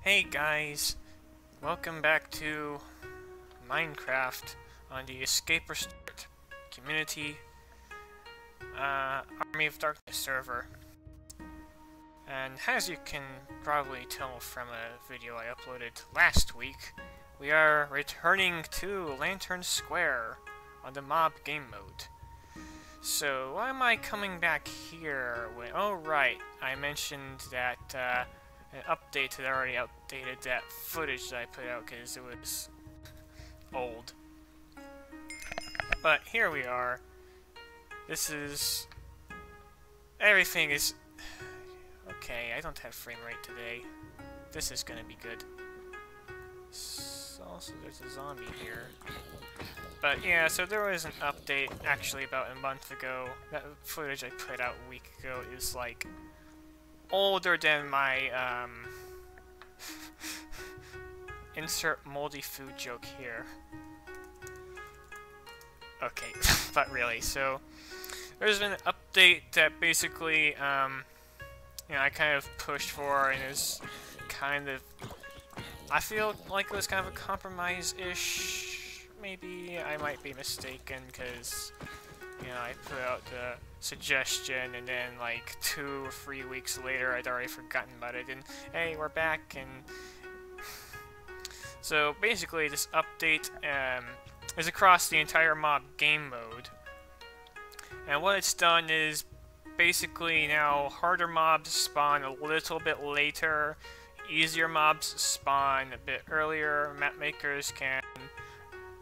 Hey guys, welcome back to Minecraft on the EscRestart community Army of Darkness server. And as you can probably tell from a video I uploaded last week, we are returning to Lantern Square on the mob game mode. So why am I coming back here when... Oh right, I mentioned that an update had already updated that footage that I put out because it was old. But here we are. This is... Everything is... Okay, I don't have frame rate today. This is gonna be good. Also, there's a zombie here. But yeah, so there was an update actually about a month ago. That footage I put out a week ago is like older than my insert moldy food joke here. Okay, but really, so there's been an update that basically you know, I kind of pushed for, and is kind of, I feel like it was kind of a compromise-ish. Maybe I might be mistaken, because, you know, I put out the suggestion, and then like 2 or 3 weeks later, I'd already forgotten about it, and hey, we're back, and so basically this update is across the entire mob game mode, and what it's done is basically now harder mobs spawn a little bit later, easier mobs spawn a bit earlier. Map makers can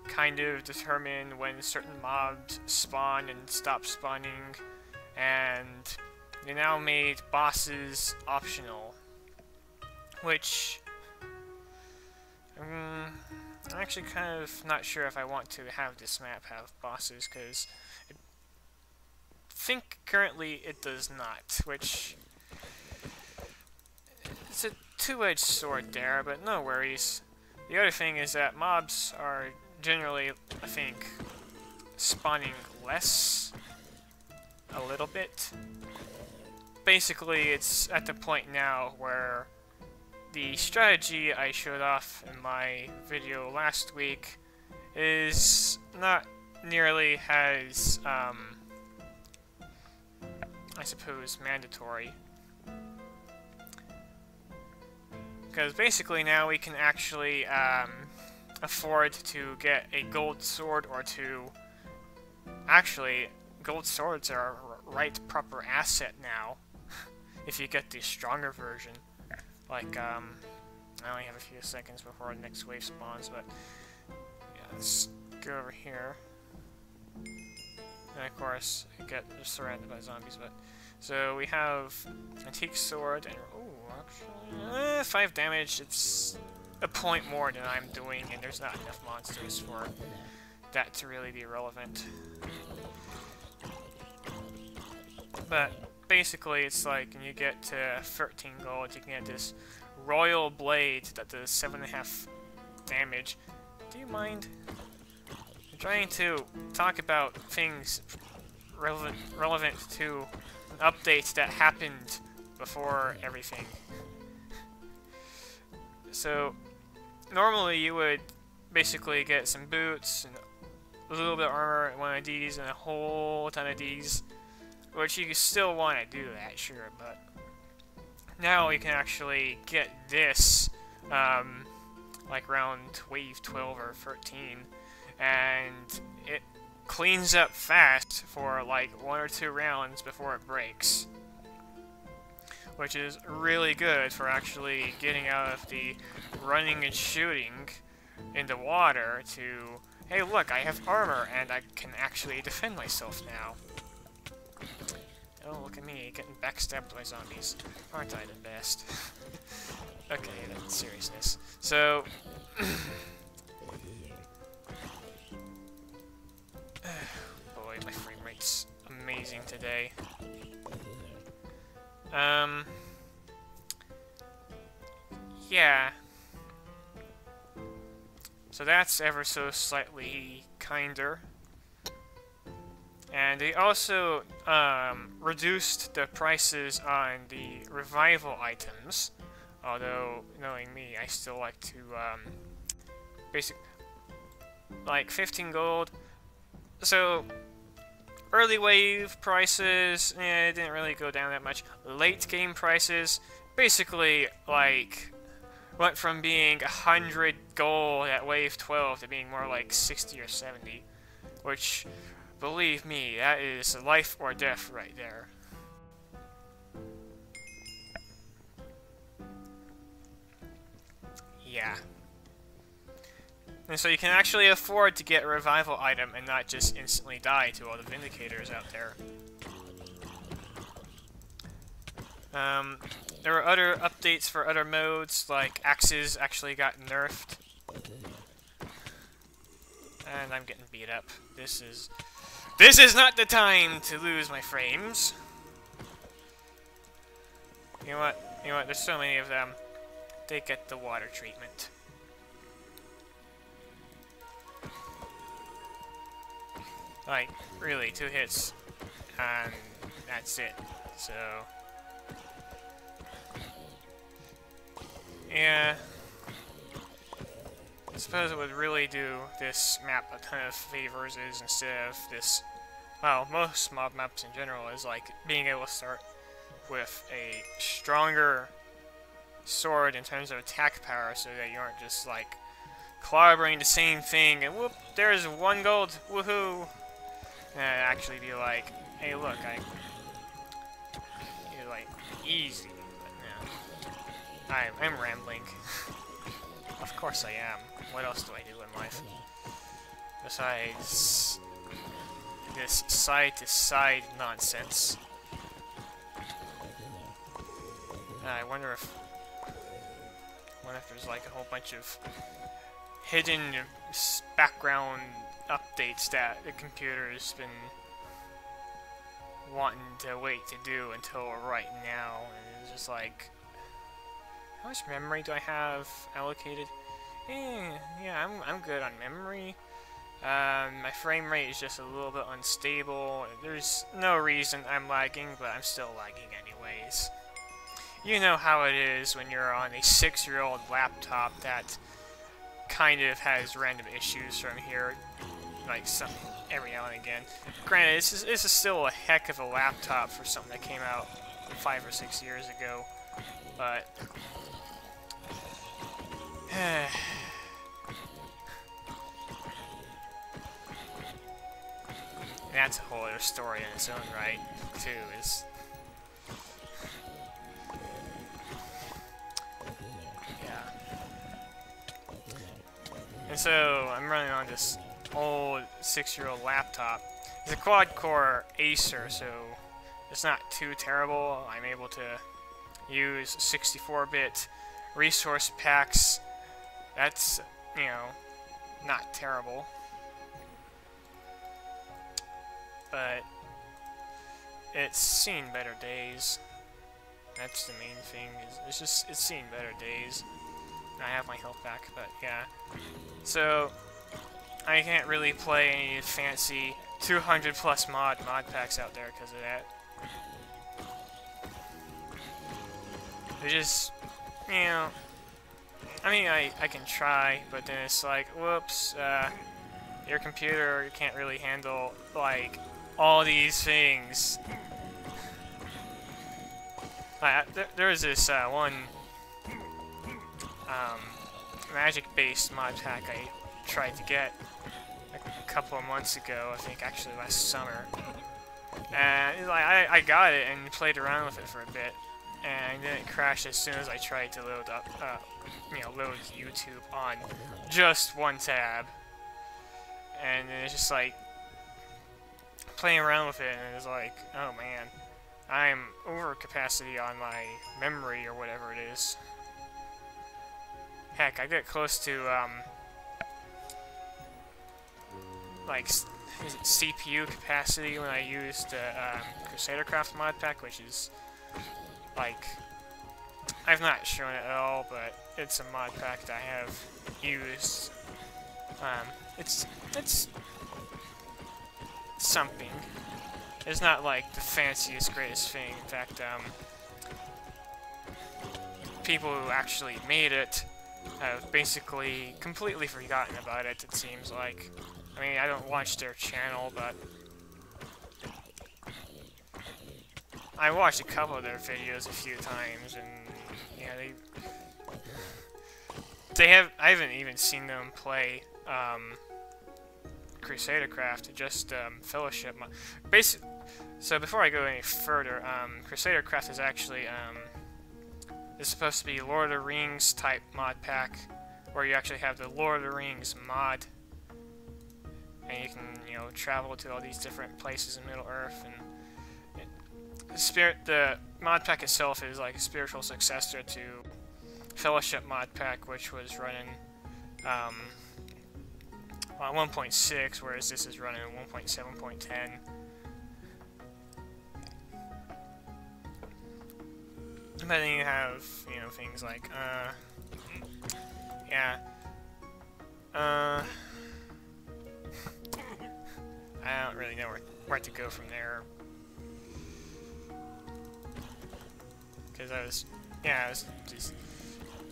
kind of determine when certain mobs spawn and stop spawning, and they now made bosses optional, which I'm actually kind of not sure if I want to have this map have bosses, because I think currently it does not, which it's a two-edged sword there, but no worries. The other thing is that mobs are generally, I think, spawning less a little bit. Basically, it's at the point now where the strategy I showed off in my video last week is not nearly as, I suppose, mandatory. Because basically now we can actually afford to get a gold sword or two. Actually, gold swords are a right proper asset now, if you get the stronger version. Like, I only have a few seconds before the next wave spawns, but yeah, let's go over here. And of course, I get surrounded by zombies, but... So we have antique sword, and oh, actually, 5 damage. It's a point more than I'm doing, and there's not enough monsters for that to really be relevant. But basically, it's like when you get to 13 gold, you can get this royal blade that does 7.5 damage. Do you mind? I'm trying to talk about things relevant to an update that happened before everything. So normally you would basically get some boots and a little bit of armor and one of these and a whole ton of these, which you still want to do that, sure, but now you can actually get this like around wave 12 or 13, and it cleans up fast for like 1 or 2 rounds before it breaks, which is really good for actually getting out of the running and shooting in the water to, hey look, I have armor and I can actually defend myself now. Oh, look at me, getting backstabbed by zombies. Aren't I the best? Okay, that's seriousness. So... boy, my frame rate's amazing today. Yeah. So that's ever so slightly kinder. And they also reduced the prices on the revival items, Although, knowing me, I still like to, like 15 gold. So, early wave prices, it didn't really go down that much. Late game prices, basically, like, went from being 100 gold at wave 12 to being more like 60 or 70. Which, believe me, that is life or death right there. Yeah. And so you can actually afford to get a revival item and not just instantly die to all the Vindicators out there. There were other updates for other modes, like axes actually got nerfed. And I'm getting beat up. This is not the time to lose my frames. You know what? There's so many of them. They get the water treatment. Like, really, 2 hits, and that's it. So, yeah, I suppose it would really do this map a ton of favors is instead of this, well, most mob maps in general is like being able to start with a stronger sword in terms of attack power so that you aren't just like clobbering the same thing and whoop, there's 1 gold, woohoo! And actually be like, hey look, you're like, easy, but no. I'm rambling. Of course I am. What else do I do in life? Besides this side-to-side nonsense. I wonder if there's like a whole bunch of hidden background updates that the computer's been wanting to wait to do until right now, and it's just like, how much memory do I have allocated? Yeah, I'm good on memory. My frame rate is just a little bit unstable. There's no reason I'm lagging, but I'm still lagging anyways. You know how it is when you're on a 6-year-old laptop that kind of has random issues from here, like every now and again. Granted, this is still a heck of a laptop for something that came out 5 or 6 years ago, but that's a whole other story in its own right, too. And so, I'm running on this old 6-year-old laptop. It's a quad-core Acer, so it's not too terrible. I'm able to use 64-bit resource packs. That's, not terrible. But it's seen better days. That's the main thing. It's seen better days. I have my health back, but yeah. So, I can't really play any fancy 200 plus mod packs out there because of that. They just, I mean, I can try, but then it's like, whoops, your computer can't really handle, like, all these things. There was this one magic-based mod pack I tried to get a couple of months ago, I think actually last summer. And like, I got it and played around with it for a bit, and then it crashed as soon as I tried to load up, load YouTube on just one tab. And then it's just like playing around with it, and it's like, oh man, I'm over capacity on my memory or whatever it is. Heck, I get close to, like, is it CPU capacity when I used the Crusadercraft mod pack, which is, like, I've not shown it at all, but it's a mod pack that I have used. It's something. It's not, like, the fanciest, greatest thing. In fact, people who actually made it have basically completely forgotten about it, it seems like. I mean, I don't watch their channel, but I watched a couple of their videos a few times, and yeah, I haven't even seen them play Crusadercraft, just Fellowship. So before I go any further, Crusadercraft is actually it's supposed to be Lord of the Rings type mod pack, where you actually have the Lord of the Rings mod, and you can, you know, travel to all these different places in Middle Earth. And the mod pack itself is like a spiritual successor to Fellowship mod pack, which was running on 1.6, whereas this is running 1.7.10. But then you have, you know, things like, yeah, I don't really know where to go from there. Because I was just,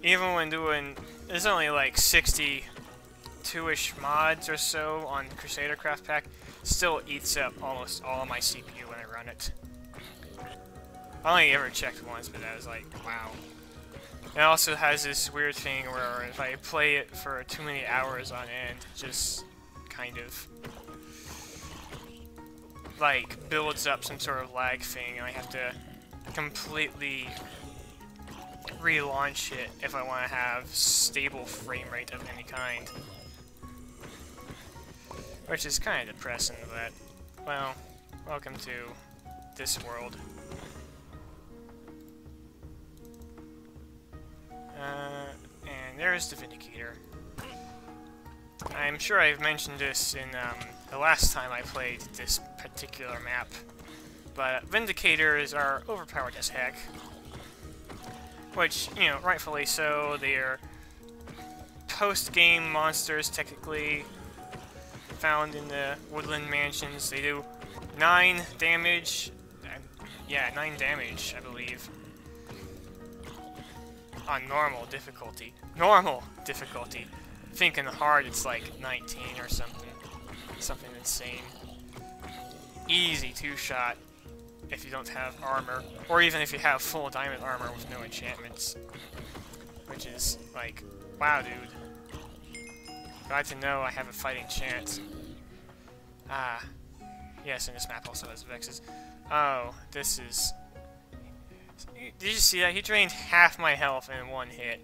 even when doing, there's only like 62-ish mods or so on Crusadercraft pack, still eats up almost all of my CPU when I run it. I only ever checked once, but I was like, wow. It also has this weird thing where if I play it for too many hours on end, it just kind of like builds up some sort of lag thing, and I have to completely relaunch it if I want to have stable frame rate of any kind. Which is kind of depressing, but, well, welcome to this world. And there's the Vindicator. I'm sure I've mentioned this in the last time I played this particular map, but Vindicators are overpowered as heck. Which, you know, rightfully so. They're post-game monsters, technically, found in the woodland mansions. They do 9 damage. Yeah, 9 damage, I believe. On normal difficulty. Normal difficulty. I think in the hard it's like 19 or something. Something insane. Easy 2-shot if you don't have armor. Or even if you have full diamond armor with no enchantments. Which is like, wow, dude. Glad to know I have a fighting chance. Ah. Yes, and this map also has Vexes. Oh, this is... Did you see that? He drained half my health in one hit.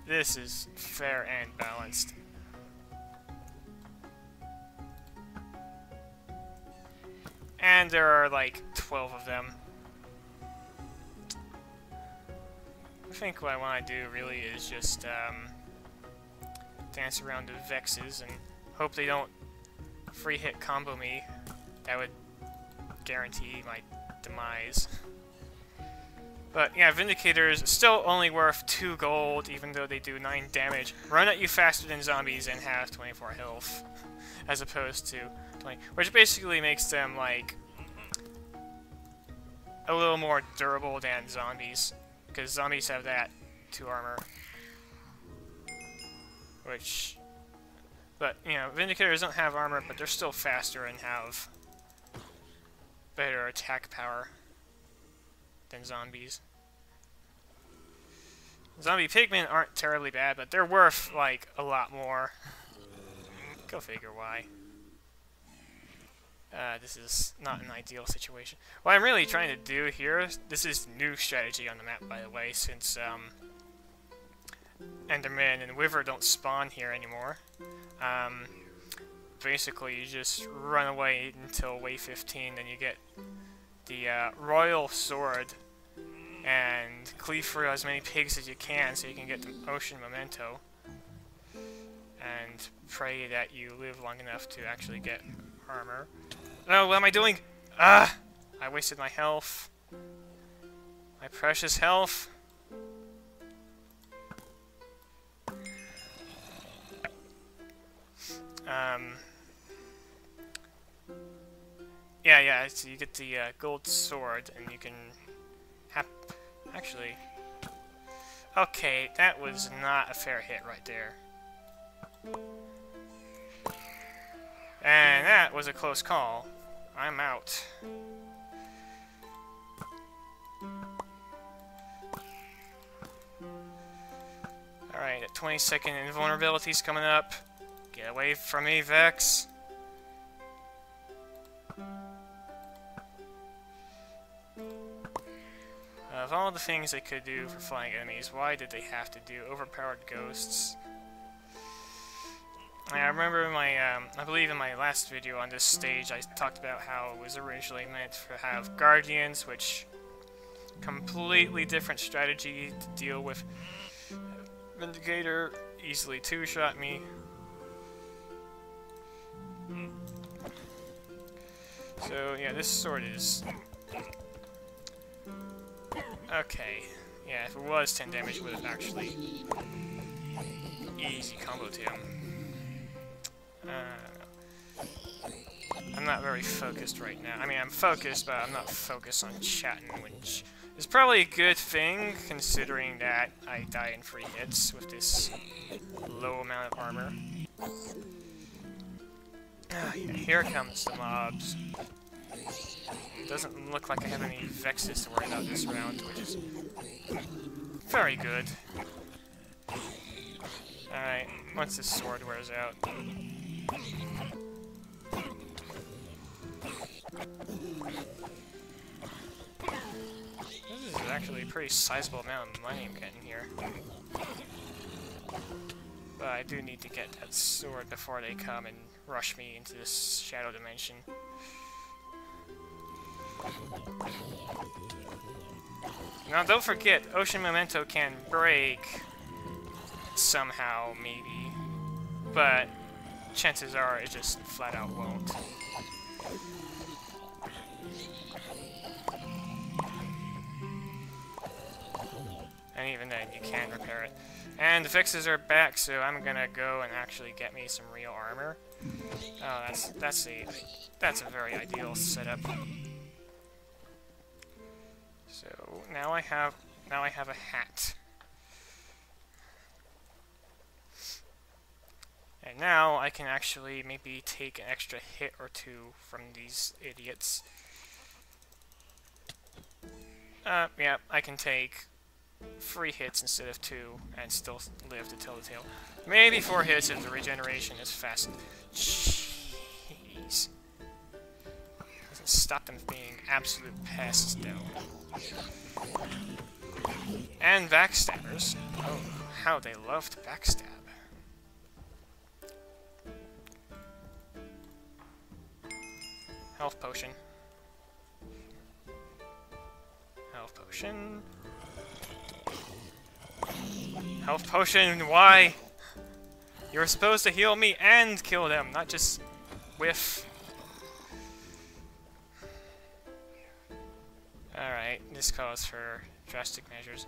This is fair and balanced. And there are like 12 of them. I think what I want to do really is just dance around the Vexes and hope they don't free hit combo me. That would guarantee my demise. But yeah, Vindicators still only worth 2 gold, even though they do 9 damage. Run at you faster than zombies and have 24 health, as opposed to 20, which basically makes them like a little more durable than zombies, because zombies have that 2 armor. Which, but you know, Vindicators don't have armor, but they're still faster and have better attack power than zombies. Zombie pigmen aren't terribly bad, but they're worth, like, a lot more. Go figure why. This is not an ideal situation. What I'm really trying to do here, this is new strategy on the map, by the way, since, Enderman and Wyver don't spawn here anymore. Basically, you just run away until wave 15, then you get the Royal Sword, and cleave through as many pigs as you can so you can get the Ocean Memento. And pray that you live long enough to actually get armor. No, what am I doing? Ah! I wasted my health. My precious health. Yeah, so you get the gold sword, and you can Actually... Okay, that was not a fair hit right there. And that was a close call. I'm out. Alright, a 20-second invulnerability's coming up. Get away from me, Vex. Of all the things they could do for flying enemies, why did they have to do overpowered ghosts? I remember in my, I believe in my last video on this stage, I talked about how it was originally meant to have guardians, which completely different strategy to deal with. Vindicator easily two-shot me. So yeah, this sword is okay. Yeah, if it was 10 damage, it would have actually easy comboed him. I'm not very focused right now. I mean, I'm focused, but I'm not focused on chatting, which is probably a good thing, considering that I die in 3 hits with this low amount of armor. Yeah, here comes the mobs. Doesn't look like I have any Vexes to worry about this round, which is very good. Alright, once this sword wears out. This is actually a pretty sizable amount of money I'm getting here. But I do need to get that sword before they come and rush me into this shadow dimension. Now don't forget, Ocean Memento can break somehow, maybe. But chances are it just flat out won't. And even then, you can repair it. And the fixes are back, so I'm gonna go and actually get me some real armor. Oh, that's a very ideal setup. So now I have a hat. And now I can actually maybe take an extra hit or two from these idiots. Yeah, I can take 3 hits instead of 2 and still live to tell the tale. Maybe 4 hits if the regeneration is fast. Jeez. Doesn't stop them being absolute pests, though. And backstabbers. Oh, how they love to backstab. Health potion. Health potion. Health potion, why? You're supposed to heal me and kill them, not just whiff. Alright, this calls for drastic measures.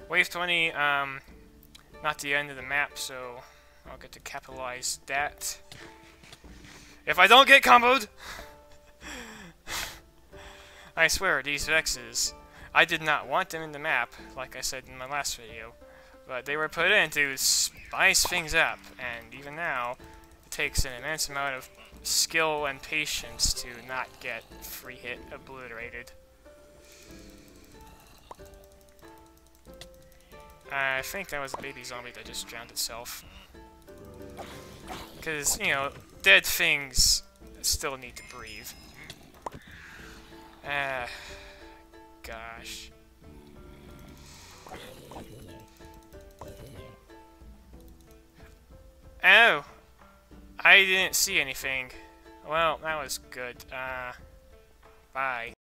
Wave 20, not the end of the map, so I'll get to capitalize that. If I don't get comboed! I swear, these Vexes, I did not want them in the map, like I said in my last video, but they were put in to spice things up, and even now, it takes an immense amount of skill and patience to not get free hit obliterated. I think that was a baby zombie that just drowned itself. Because, you know, dead things still need to breathe. Gosh. Oh! I didn't see anything. Well, that was good. Bye.